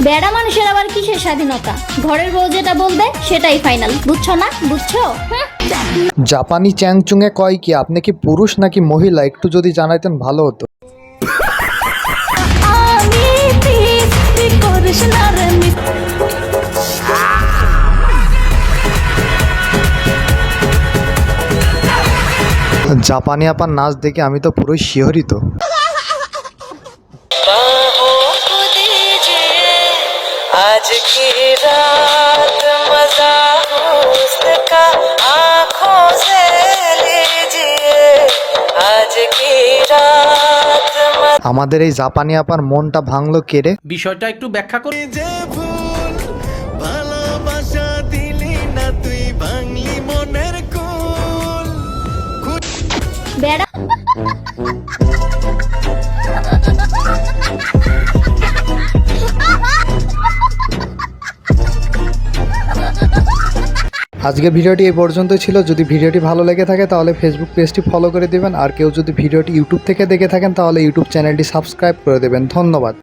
বেড়া মানুষের আবার কিসের স্বাধীনতা? ঘরের বউ যেটা বলবে সেটাই ফাইনাল, বুঝছো না? বুঝছো? জাপানি চ্যাংচুঙে কয় কি, আপনি কি পুরুষ নাকি মহিলা একটু যদি জানাইতেন ভালো হতো। জাপানি আপার নাচ দেখে আমি তো পুরোই শিহরিত। आज की रात मजा उसका आँखों से लीजिए आज की रात আমাদের এই জাপানি আপার মনটা ভাঙলো কেড়ে। বিষয়টা একটু ব্যাখ্যা করে। যে ভুল ভালোবাসা দিলি না তুই ভাঙলি মনের কুল বেড়া আজকের ভিডিওটি এই পর্যন্ত ছিল। যদি ভিডিওটি ভালো লেগে থাকে তাহলে ফেসবুক পেজটি ফলো করে দিবেন, আর কেউ যদি ভিডিওটি ইউটিউব থেকে দেখে থাকেন তাহলে ইউটিউব চ্যানেলটি সাবস্ক্রাইব করে দেবেন। ধন্যবাদ।